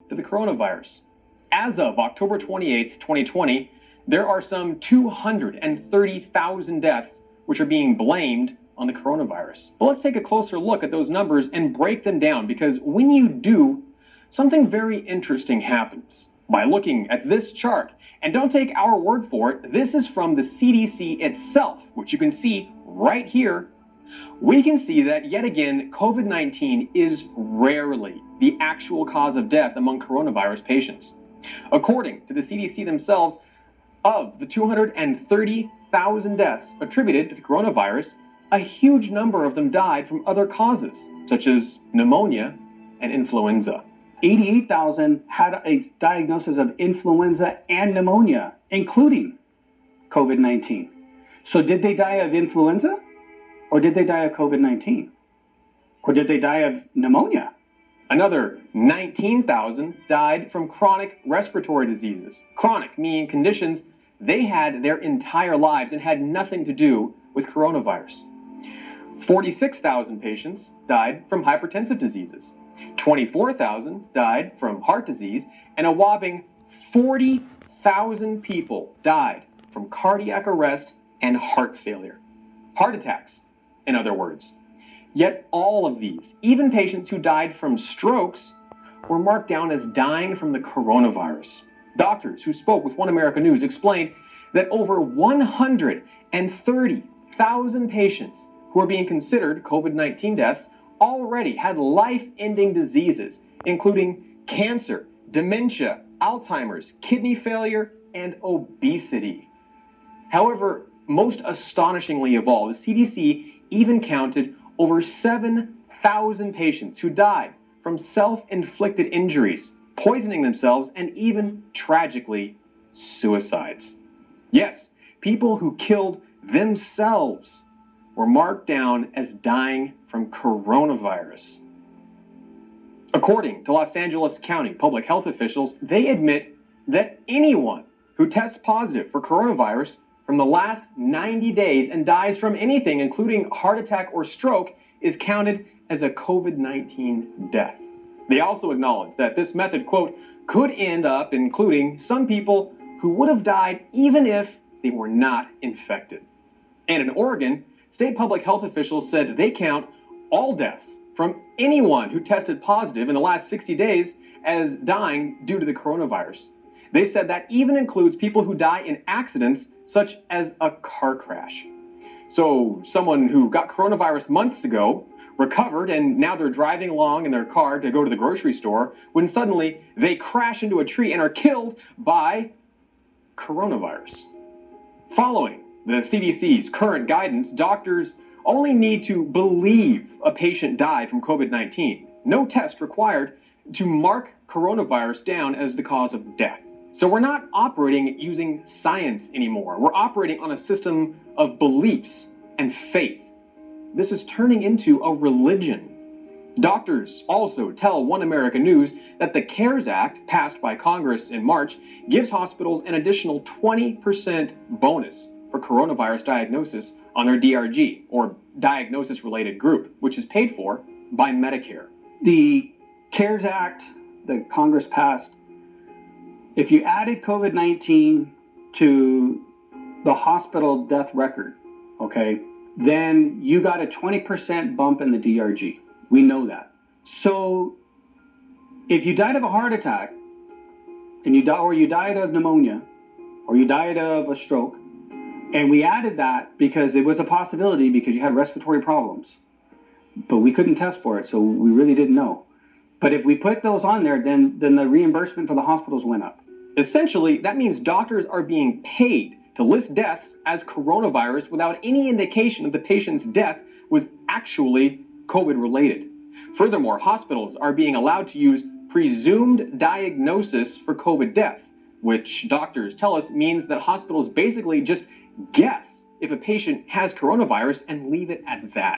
to the coronavirus. As of October 28th, 2020, there are some 230,000 deaths which are being blamed on the coronavirus. But let's take a closer look at those numbers and break them down, because when you do, something very interesting happens. By looking at this chart, and don't take our word for it, this is from the CDC itself, which you can see right here. We can see that, yet again, COVID-19 is rarely the actual cause of death among coronavirus patients. According to the CDC themselves, of the 230,000 deaths attributed to the coronavirus, a huge number of them died from other causes, such as pneumonia and influenza. 88,000 had a diagnosis of influenza and pneumonia, including COVID-19. So did they die of influenza? Or did they die of COVID-19? Or did they die of pneumonia? Another 19,000 died from chronic respiratory diseases. Chronic meaning conditions they had their entire lives and had nothing to do with coronavirus. 46,000 patients died from hypertensive diseases. 24,000 died from heart disease, and a whopping 40,000 people died from cardiac arrest and heart failure. Heart attacks, in other words. Yet all of these, even patients who died from strokes, were marked down as dying from the coronavirus. Doctors who spoke with One America News explained that over 130,000 patients who are being considered COVID-19 deaths already had life-ending diseases, including cancer, dementia, Alzheimer's, kidney failure, and obesity. However, most astonishingly of all, the CDC even counted over 7,000 patients who died from self-inflicted injuries, poisoning themselves, and even, tragically, suicides. Yes, people who killed themselves were marked down as dying from coronavirus. According to Los Angeles County public health officials, they admit that anyone who tests positive for coronavirus from the last 90 days and dies from anything, including heart attack or stroke, is counted as a COVID-19 death. They also acknowledge that this method, quote, could end up including some people who would have died even if they were not infected. And in Oregon, state public health officials said they count all deaths from anyone who tested positive in the last 60 days as dying due to the coronavirus. They said that even includes people who die in accidents such as a car crash. So someone who got coronavirus months ago recovered, and now they're driving along in their car to go to the grocery store when suddenly they crash into a tree and are killed by coronavirus. Following the CDC's current guidance, doctors only need to believe a patient died from COVID-19. No test required to mark coronavirus down as the cause of death. So we're not operating using science anymore. We're operating on a system of beliefs and faith. This is turning into a religion. Doctors also tell One America News that the CARES Act, passed by Congress in March, gives hospitals an additional 20% bonus for coronavirus diagnosis on their DRG, or diagnosis-related group, which is paid for by Medicare. The CARES Act that Congress passed, if you added COVID-19 to the hospital death record, okay, then you got a 20% bump in the DRG. We know that. So if you died of a heart attack, and you died of pneumonia, or you died of a stroke, and we added that because it was a possibility because you had respiratory problems, but we couldn't test for it, so we really didn't know. But if we put those on there, then the reimbursement for the hospitals went up. Essentially, that means doctors are being paid to list deaths as coronavirus without any indication that the patient's death was actually COVID-related. Furthermore, hospitals are being allowed to use presumed diagnosis for COVID death, which doctors tell us means that hospitals basically just guess if a patient has coronavirus and leave it at that.